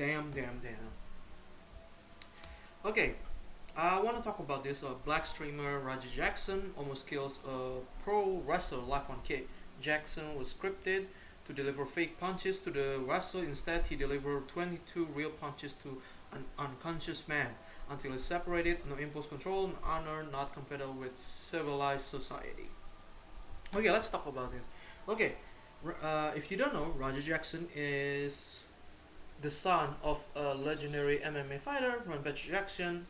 Damn, damn, damn. Okay, I want to talk about this. Black streamer Roger Jackson almost kills a pro wrestler live on kick. Jackson was scripted to deliver fake punches to the wrestler. Instead, he delivered 22 real punches to an unconscious man until he separated. No impulse control, and honor not compatible with civilized society. Okay, let's talk about this. Okay, if you don't know, Roger Jackson is the son of a legendary MMA fighter, Rampage Jackson,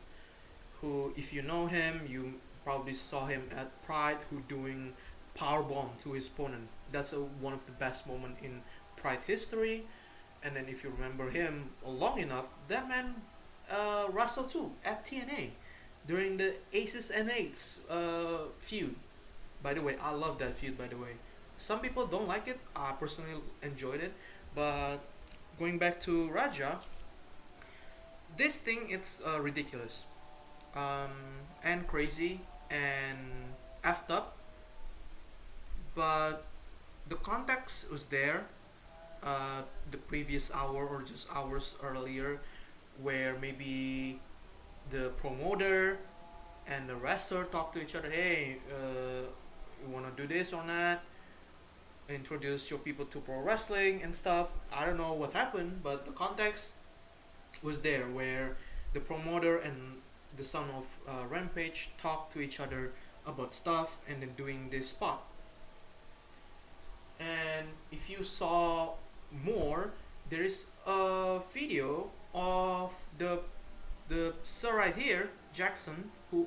who, if you know him, you probably saw him at Pride, who doing powerbomb to his opponent. That's one of the best moment in Pride history. And then if you remember him long enough, that man wrestled too at TNA during the Aces and Eights feud. By the way, I love that feud. By the way, some people don't like it. I personally enjoyed it, but going back to Raja, this thing it's ridiculous and crazy and effed up, but the context was there. The previous hour or just hours earlier, where maybe the promoter and the wrestler talk to each other. Hey, you wanna do this or not? Introduce your people to pro wrestling and stuff. I don't know what happened, but the context was there where the promoter and the son of Rampage talk to each other about stuff and then doing this spot. And if you saw more, there is a video of the sir right here, Jackson, who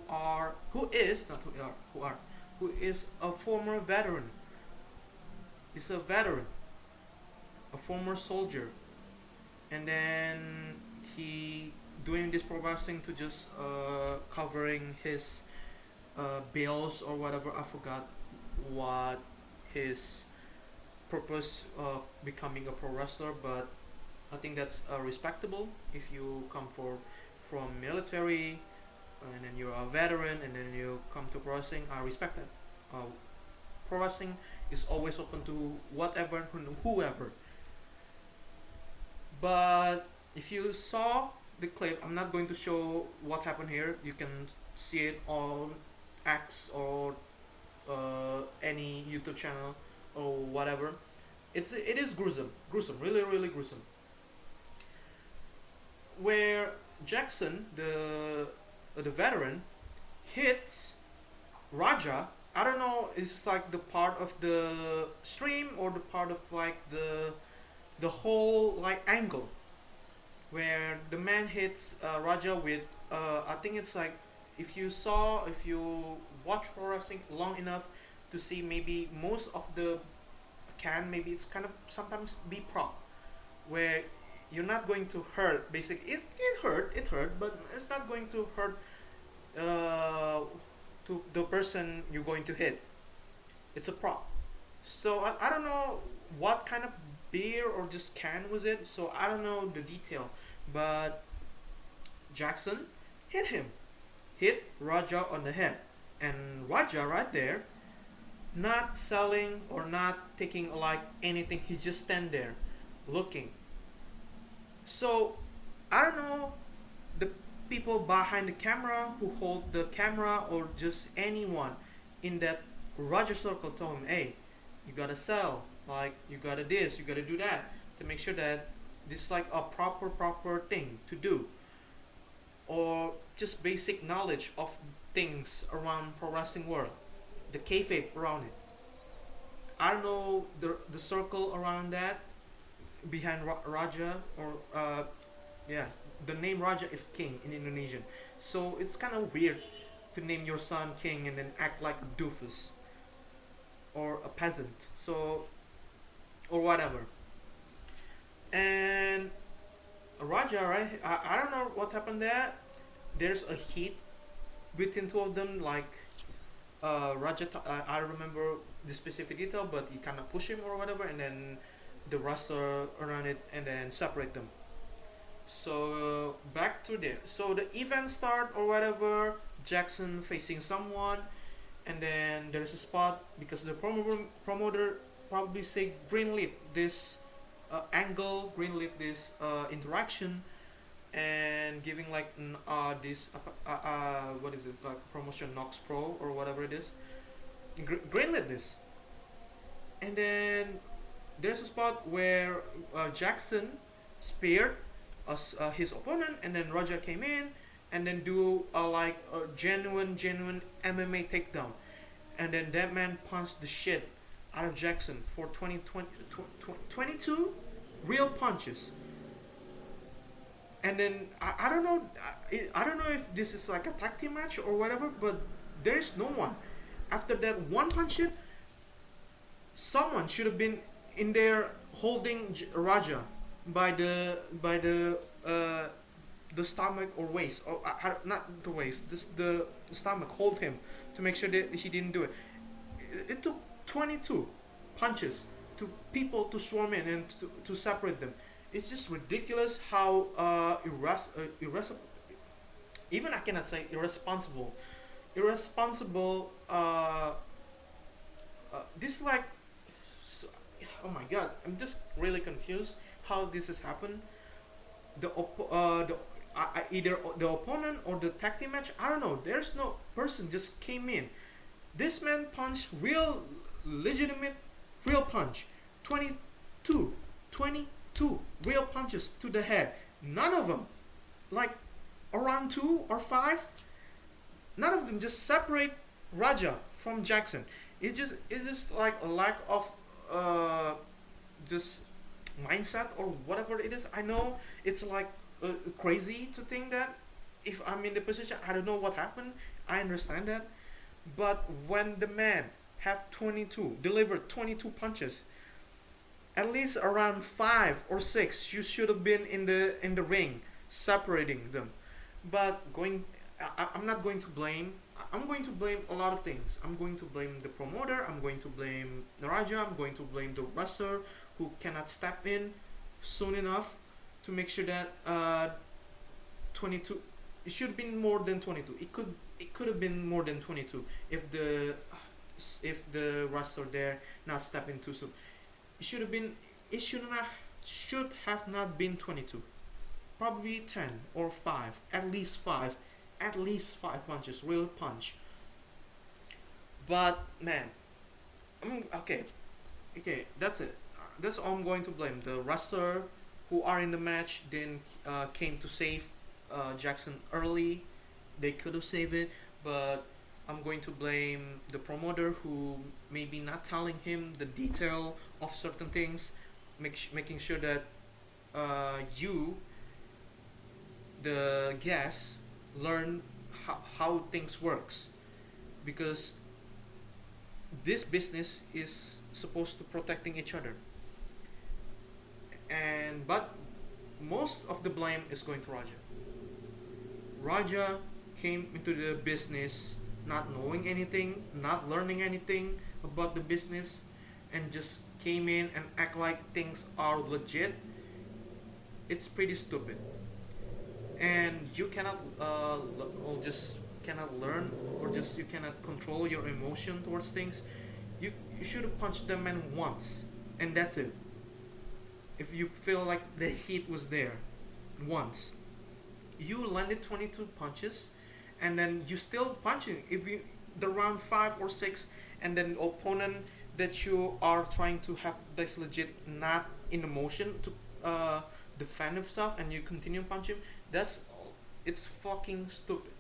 is a former veteran. He's a veteran, a former soldier, and then he doing this pro wrestling to just covering his bills or whatever. I forgot what his purpose becoming a pro wrestler, but I think that's respectable if you come from military and then you're a veteran and then you come to pro wrestling. I respect that. Pro wrestling is always open to whatever whoever. But if you saw the clip, I'm not going to show what happened here. You can see it on X or any YouTube channel or whatever. It is gruesome, really really gruesome. Where Jackson, the veteran, hits Raja. I don't know. It's like the part of the stream or the part of like the whole like angle where the man hits Raja with I think it's like if you watch pro wrestling long enough to see maybe most of the can maybe it's kind of sometimes be prop where you're not going to hurt basically it hurt but it's not going to hurt uh, to the person you're going to hit. It's a prop. So I don't know what kind of beer or just can was it, so I don't know the detail, but Jackson hit Raja on the head, and Raja right there, not selling or not taking like anything, he just stand there looking. So I don't know the people behind the camera who hold the camera or just anyone in that Roger circle told him, hey, you gotta sell, like you gotta this, you gotta do that to make sure that this is like a proper thing to do, or just basic knowledge of things around pro wrestling world, the kayfabe around it. I don't know the circle around that behind Raja or yeah, the name Raja is king in Indonesian, so it's kind of weird to name your son king and then act like a doofus or a peasant, so or whatever. And Raja, right? I don't know what happened there. There's a heat between two of them, like Raja. I remember the specific detail, but he kind of push him or whatever, and then the wrestler around it, and then separate them. So back to there. So the event start or whatever. Jackson facing someone, and then there's a spot because the promoter probably say greenlit this Angle greenlit this interaction and giving like this what is it, like promotion Nox Pro or whatever it is. Greenlit this, and then there's a spot where Jackson speared his opponent, and then Raja came in and then do a like a genuine MMA takedown, and then that man punched the shit out of Jackson for 22 real punches. And then I don't know, I don't know if this is like a tag team match or whatever, but there is no one. After that one punch hit, someone should have been in there holding Raja by the stomach or waist, or not the waist, this the stomach. Hold him to make sure that he didn't do it. It took 22 punches to people to swarm in and to separate them. It's just ridiculous how even I cannot say irresponsible. This like, so, oh my god, I'm just really confused how this has happened. The either the opponent or the tag team match, I don't know. There's no person just came in. This man punched real, legitimate, real punch. 22, 22 real punches to the head. None of them, like around 2 or 5, none of them just separate Raja from Jackson. It's just like a lack of this mindset or whatever it is. I know it's like crazy to think that if I'm in the position, I don't know what happened. I understand that, but when the man have 22 delivered 22 punches, at least around 5 or 6 you should have been in the ring separating them. But I'm not going to blame. I'm going to blame a lot of things. I'm going to blame the promoter. I'm going to blame Raja. I'm going to blame the wrestler who cannot step in soon enough to make sure that 22. It should have been more than 22. It could have been more than 22 if the wrestler there not stepping too soon. It should have been. It should have not been 22. Probably 10 or 5. At least 5. At least 5 punches. Real punch. But man, okay, okay. That's it. That's all I'm going to blame. The wrestler who are in the match then came to save Jackson early. They could have saved it, but I'm going to blame the promoter who maybe not telling him the detail of certain things, making sure that you, the guest, learn how things works, because this business is supposed to protecting each other. And but most of the blame is going to Raja. Raja came into the business not knowing anything, not learning anything about the business, and just came in and act like things are legit. It's pretty stupid. And you cannot or just cannot learn, or just you cannot control your emotion towards things. You should have punched the man once, and that's it. If you feel like the heat was there once, you landed 22 punches, and then you still punching. If you the round 5 or 6, and then opponent that you are trying to have that's legit not in emotion to defend himself, and you continue punching, that's it's fucking stupid.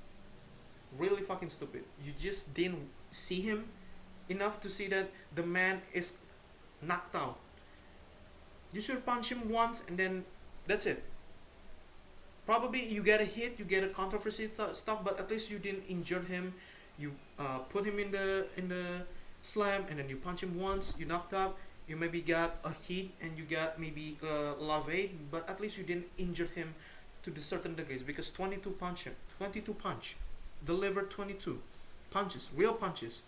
Really fucking stupid. You just didn't see him enough to see that the man is knocked out. You should punch him once, and then that's it. Probably you get a hit, you get a controversy stuff, but at least you didn't injure him. You put him in the slam, and then you punch him once. You knocked out. You maybe got a hit, and you got maybe a lot of aid, but at least you didn't injure him to the certain degrees, because 22 punch, delivered 22 punches, real punches,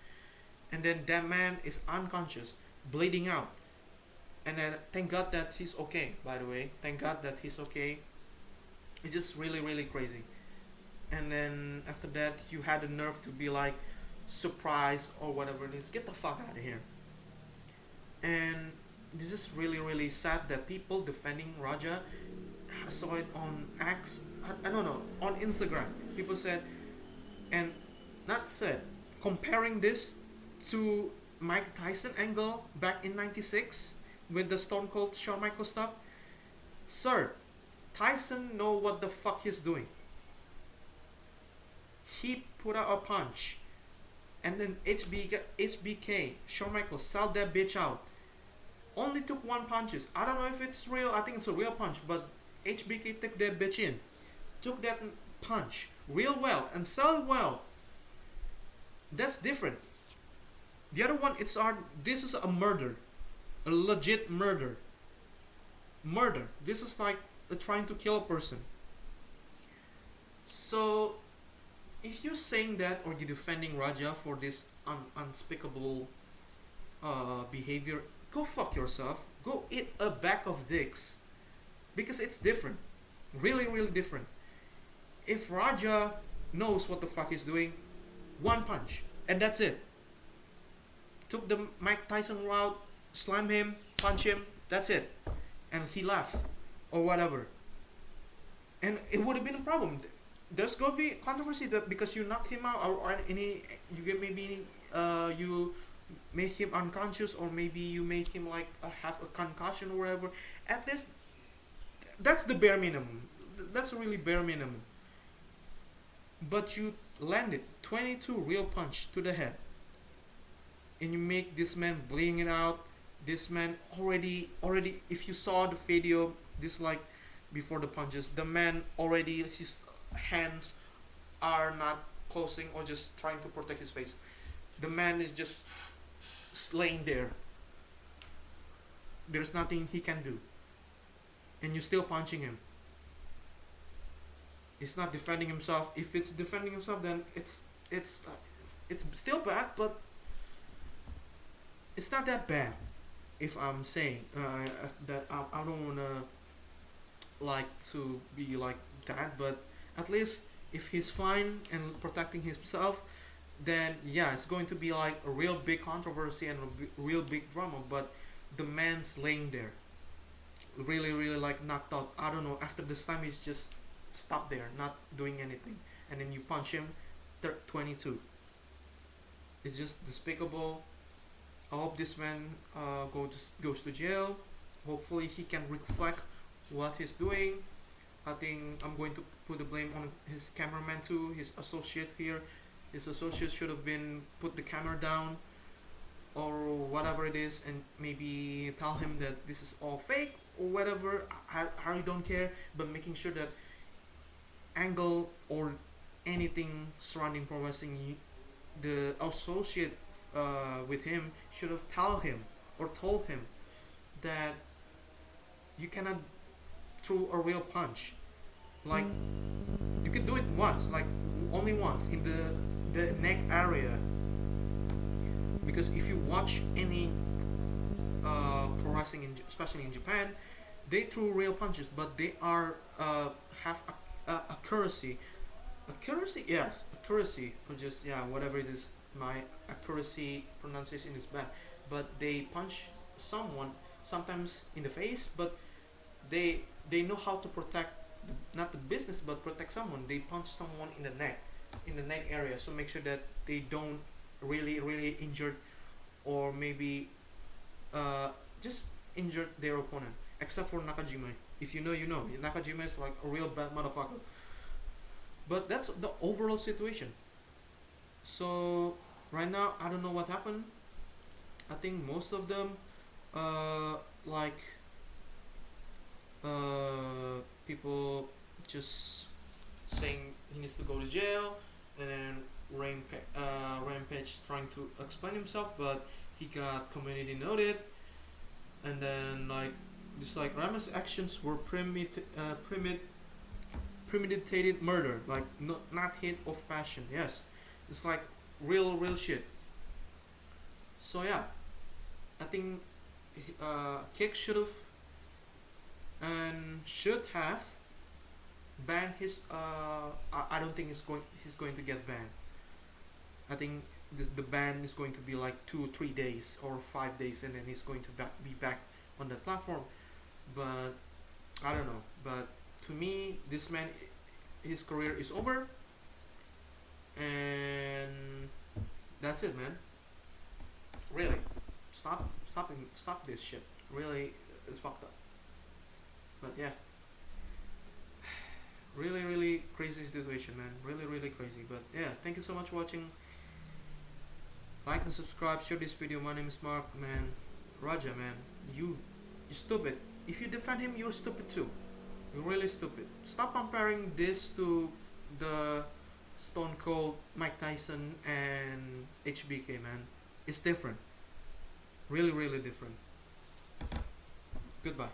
and then that man is unconscious, bleeding out. And then thank God that he's okay. By the way, thank God that he's okay. It's just really crazy. And then after that, you had the nerve to be like surprised or whatever it is. Get the fuck out of here. And this is really really sad that people defending Raja. I saw it on X. I don't know, on Instagram. People said, and not said, comparing this to Mike Tyson angle back in '96 with the Stone Cold Shawn Michaels stuff. Sir, Tyson know what the fuck he's doing. He put out a punch, and then HBK Shawn Michaels sold that bitch out. Only took one punches. I don't know if it's real. I think it's a real punch, but HBK took that bitch in, took that punch real well and sell well. That's different. The other one, it's art. This is a murder, a legit murder. Murder. This is like trying to kill a person. So if you're saying that or you're defending Raja for this unspeakable behavior, go fuck yourself. Go eat a bag of dicks because it's different, really, really different. If Raja knows what the fuck he's doing, one punch and that's it. Took the Mike Tyson route, slam him, punch him, that's it, and he left or whatever, and it would have been a problem. There's gonna be controversy that because you knocked him out or any you get maybe you made him unconscious or maybe you made him like have a concussion or whatever. At least that's the bare minimum. That's really bare minimum. But you landed 22 real punch to the head, and you make this man bleeding it out. This man already. If you saw the video, this like before the punches, the man already his hands are not closing or just trying to protect his face. The man is just laying there. There's nothing he can do, and you're still punching him. He's not defending himself. If it's defending himself, then it's still bad, but it's not that bad. If I'm saying that I don't wanna like to be like that, but at least if he's fine and protecting himself, then yeah, it's going to be like a real big controversy and a real big drama. But the man's laying there, really, really like knocked out. I don't know. After this time, he's just stopped there, not doing anything, and then you punch him, 22. It's just despicable. I hope this man goes to jail. Hopefully, he can reflect what he's doing. I think I'm going to put the blame on his cameraman too, his associate here. His associate should have been put the camera down or whatever it is, and maybe tell him that this is all fake or whatever. I really don't care, but making sure that angle or anything surrounding pro wrestling, the associate with him should have told him that you cannot throw a real punch. Like you can do it once, like only once in the neck area. Because if you watch any pro wrestling, especially in Japan, they throw real punches, but they are have accuracy. Accuracy, yes, accuracy. Or just yeah, whatever it is. My accuracy pronunciation is bad, but they punch someone sometimes in the face, but they know how to protect not the business but protect someone. They punch someone in the neck area, so make sure that they don't really injured or maybe just injured their opponent, except for Nakajima. If you know, you know. Nakajima is like a real bad motherfucker. But that's the overall situation. So right now I don't know what happened. I think most of them like people just saying he needs to go to jail, and then Rampage trying to explain himself, but he got community noted, and then like this like Rama's actions were premeditated murder, like not hit of passion. Yes, it's like real shit. So yeah, I think Kick should have banned his. I don't think he's going to get banned. I think the ban is going to be like 2 or 3 days or 5 days, and then he's going to be back on that platform. But I don't know. But to me, this man, his career is over, and that's it, man. Really, stop this shit. Really, it's fucked up. But yeah, really crazy situation, man. Really crazy. But yeah, thank you so much for watching. Like and subscribe. Share this video. My name is Mark, man. Raja, man. You stupid. If you defend him, you're stupid too. You're really stupid. Stop comparing this to the Stone Cold, Mike Tyson, and HBK, man. It's different. Really different. Goodbye.